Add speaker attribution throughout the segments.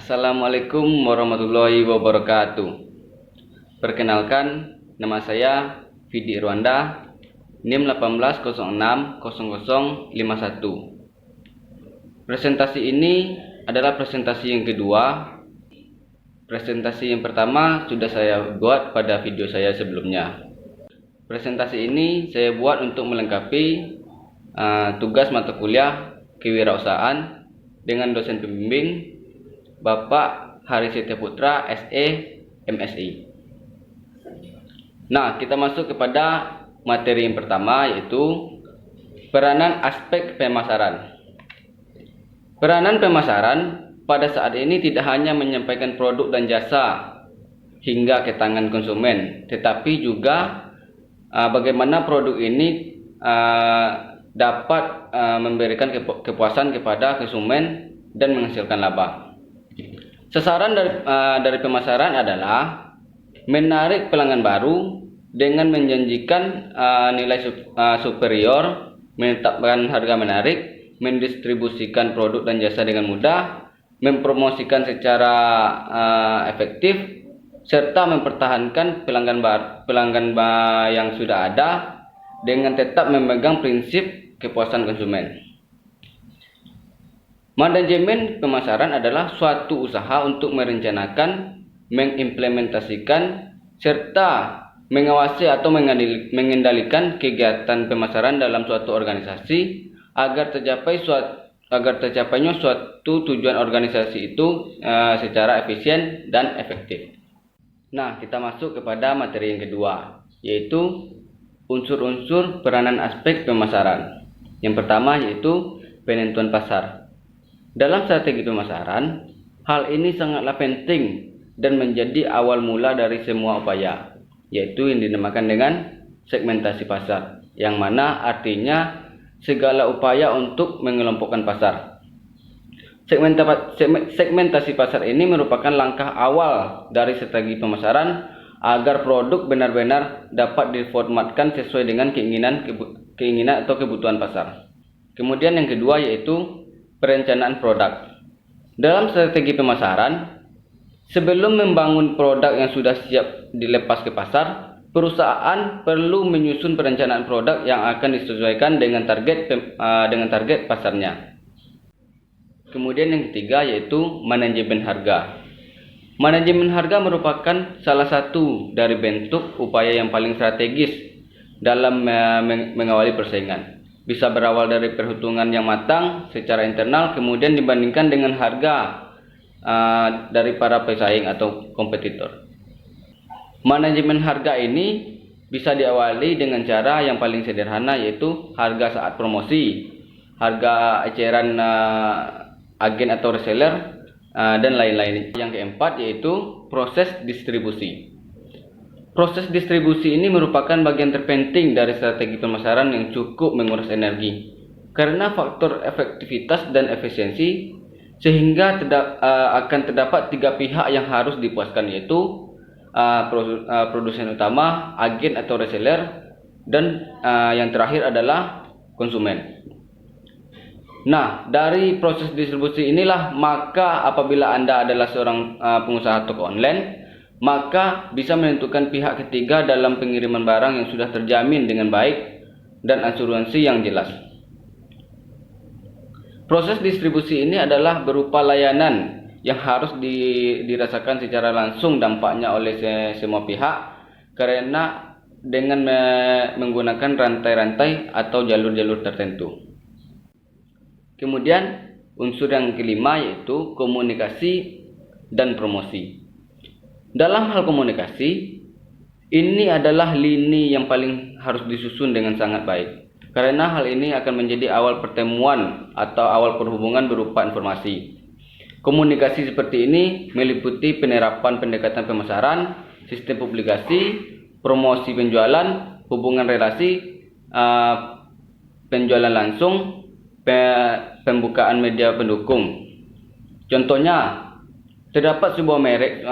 Speaker 1: Assalamualaikum warahmatullahi wabarakatuh. Perkenalkan, nama saya Vidi Irwanda, NIM 18060051. Presentasi ini adalah presentasi yang kedua. Presentasi yang pertama sudah saya buat pada video saya sebelumnya. Presentasi ini saya buat untuk melengkapi tugas mata kuliah kewirausahaan dengan dosen pembimbing Bapak Haris Setia Putra, SE, MSI. Nah, kita masuk kepada materi yang pertama, yaitu peranan aspek pemasaran. Peranan pemasaran pada saat ini tidak hanya menyampaikan produk dan jasa hingga ke tangan konsumen, tetapi juga bagaimana produk ini dapat memberikan kepuasan kepada konsumen dan menghasilkan laba. Sasaran dari pemasaran adalah menarik pelanggan baru dengan menjanjikan nilai superior, menetapkan harga menarik, mendistribusikan produk dan jasa dengan mudah, mempromosikan secara efektif, serta mempertahankan pelanggan yang sudah ada dengan tetap memegang prinsip kepuasan konsumen. Manajemen pemasaran adalah suatu usaha untuk merencanakan, mengimplementasikan, serta mengawasi atau mengendalikan kegiatan pemasaran dalam suatu organisasi agar tercapainya suatu tujuan organisasi itu secara efisien dan efektif. Nah, kita masuk kepada materi yang kedua, yaitu unsur-unsur peranan aspek pemasaran. Yang pertama yaitu penentuan pasar. Dalam strategi pemasaran, hal ini sangatlah penting dan menjadi awal mula dari semua upaya, yaitu yang dinamakan dengan segmentasi pasar, yang mana artinya segala upaya untuk mengelompokkan pasar. Segmentasi pasar ini merupakan langkah awal dari strategi pemasaran agar produk benar-benar dapat diformatkan sesuai dengan keinginan atau kebutuhan pasar. Kemudian yang kedua yaitu perencanaan produk. Dalam strategi pemasaran, sebelum membangun produk yang sudah siap dilepas ke pasar, perusahaan perlu menyusun perencanaan produk yang akan disesuaikan dengan target pasarnya. Kemudian yang ketiga yaitu manajemen harga. Manajemen harga merupakan salah satu dari bentuk upaya yang paling strategis dalam mengawali persaingan. Bisa berawal dari perhitungan yang matang secara internal, kemudian dibandingkan dengan harga dari para pesaing atau kompetitor. Manajemen harga ini bisa diawali dengan cara yang paling sederhana, yaitu harga saat promosi, harga eceran agen atau reseller, dan lain-lain. Yang keempat yaitu proses distribusi. Proses distribusi ini merupakan bagian terpenting dari strategi pemasaran yang cukup menguras energi. Karena faktor efektivitas dan efisiensi, sehingga akan terdapat tiga pihak yang harus dipuaskan, yaitu produsen utama, agen atau reseller, dan yang terakhir adalah konsumen. Nah, dari proses distribusi inilah maka apabila Anda adalah seorang pengusaha toko online, maka bisa menentukan pihak ketiga dalam pengiriman barang yang sudah terjamin dengan baik dan asuransi yang jelas. Proses distribusi ini adalah berupa layanan yang harus dirasakan secara langsung dampaknya oleh semua pihak, karena dengan menggunakan rantai-rantai atau jalur-jalur tertentu. Kemudian unsur yang kelima yaitu komunikasi dan promosi. Dalam hal komunikasi, ini adalah lini yang paling harus disusun dengan sangat baik, karena hal ini akan menjadi awal pertemuan atau awal perhubungan berupa informasi. Komunikasi seperti ini meliputi penerapan pendekatan pemasaran, sistem publikasi, promosi penjualan, hubungan relasi, penjualan langsung, pembukaan media pendukung. Contohnya, terdapat sebuah merek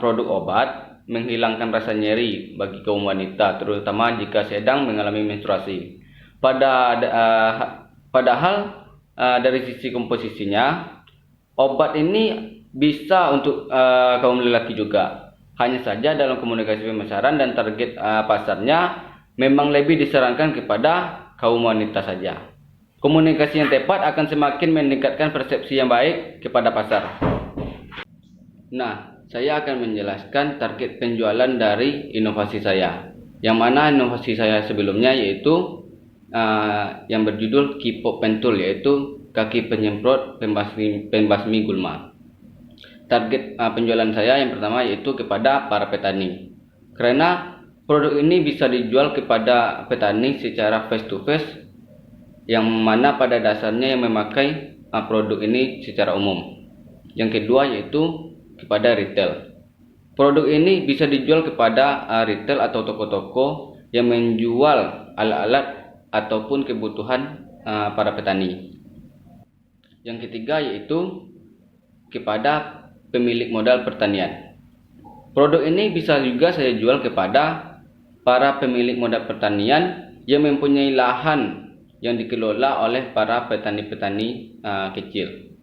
Speaker 1: produk obat menghilangkan rasa nyeri bagi kaum wanita, terutama jika sedang mengalami menstruasi. Padahal dari sisi komposisinya, obat ini bisa untuk kaum lelaki juga. Hanya saja dalam komunikasi pemasaran dan target pasarnya memang lebih disarankan kepada kaum wanita saja. Komunikasi yang tepat akan semakin meningkatkan persepsi yang baik kepada pasar. Nah, saya akan menjelaskan target penjualan dari inovasi saya. Yang mana inovasi saya sebelumnya yaitu yang berjudul K-pop pen tool, yaitu kaki penyemprot pembasmi gulma. Target penjualan saya yang pertama yaitu kepada para petani. Karena produk ini bisa dijual kepada petani secara face to face, yang mana pada dasarnya yang memakai produk ini secara umum. Yang kedua yaitu kepada retail. Produk ini bisa dijual kepada retail atau toko-toko yang menjual alat-alat ataupun kebutuhan para petani. Yang ketiga yaitu kepada pemilik modal pertanian. Produk ini bisa juga saya jual kepada para pemilik modal pertanian yang mempunyai lahan yang dikelola oleh para petani-petani kecil.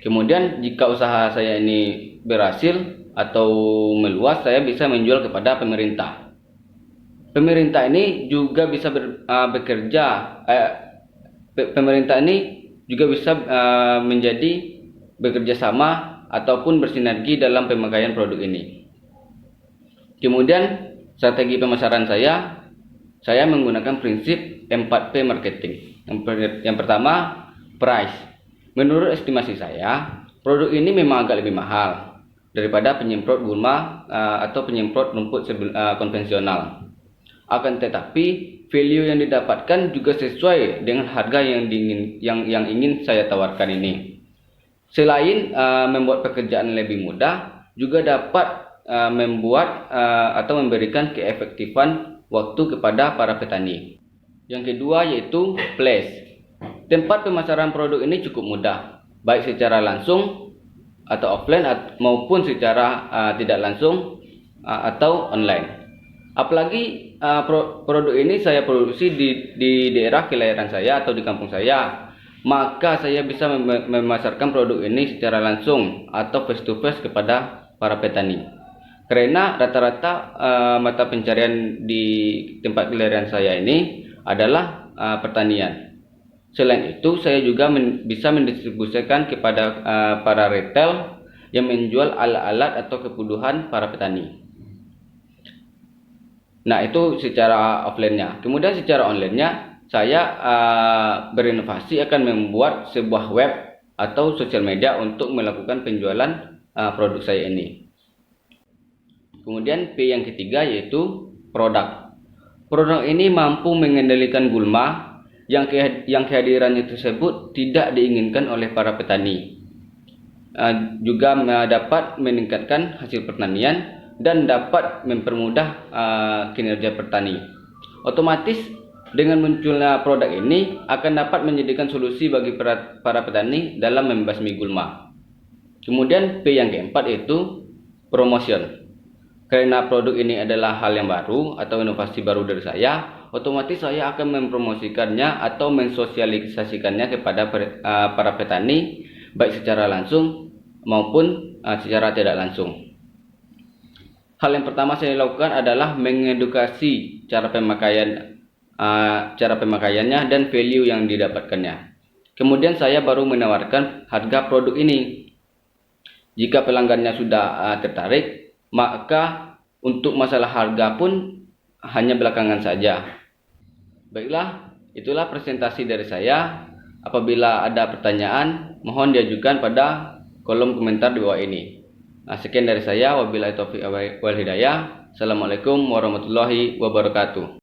Speaker 1: Kemudian jika usaha saya ini berhasil atau meluas, saya bisa menjual kepada pemerintah. Pemerintah ini juga bisa bekerja. Pemerintah ini juga bisa menjadi bekerja sama ataupun bersinergi dalam pemakaian produk ini. Kemudian strategi pemasaran saya menggunakan prinsip 4P marketing. Yang pertama, price. Menurut estimasi saya, produk ini memang agak lebih mahal daripada penyemprot gulma atau penyemprot rumput konvensional. Akan tetapi, value yang didapatkan juga sesuai dengan harga yang ingin saya tawarkan ini. Selain membuat pekerjaan lebih mudah, juga dapat membuat atau memberikan keefektifan waktu kepada para petani. Yang kedua yaitu place. Tempat pemasaran produk ini cukup mudah, baik secara langsung atau offline maupun secara tidak langsung atau online. Apalagi produk ini saya produksi di daerah kelahiran saya atau di kampung saya, maka saya bisa memasarkan produk ini secara langsung atau face to face kepada para petani. Karena rata-rata mata pencarian di tempat kelahiran saya ini adalah pertanian. Selain itu, saya juga bisa mendistribusikan kepada para retail yang menjual alat-alat atau kebutuhan para petani. Nah, itu secara offline-nya. Kemudian secara online-nya, saya berinovasi akan membuat sebuah web atau sosial media untuk melakukan penjualan produk saya ini. Kemudian P yang ketiga yaitu produk. Produk ini mampu mengendalikan gulma yang kehadirannya tersebut tidak diinginkan oleh para petani. Juga dapat meningkatkan hasil pertanian dan dapat mempermudah kinerja petani. Otomatis dengan munculnya produk ini akan dapat menjadikan solusi bagi para petani dalam membasmi gulma. Kemudian P yang keempat yaitu promotion. Karena produk ini adalah hal yang baru atau inovasi baru dari saya, otomatis saya akan mempromosikannya atau mensosialisasikannya kepada para petani baik secara langsung maupun secara tidak langsung. Hal yang pertama saya lakukan adalah mengedukasi cara pemakaiannya dan value yang didapatkannya. Kemudian saya baru menawarkan harga produk ini. Jika pelanggannya sudah tertarik, maka untuk masalah harga pun hanya belakangan saja. Baiklah, itulah presentasi dari saya. Apabila ada pertanyaan, mohon diajukan pada kolom komentar di bawah ini. Sekian dari saya. Wabillahi taufiq wal hidayah. Assalamualaikum warahmatullahi wabarakatuh.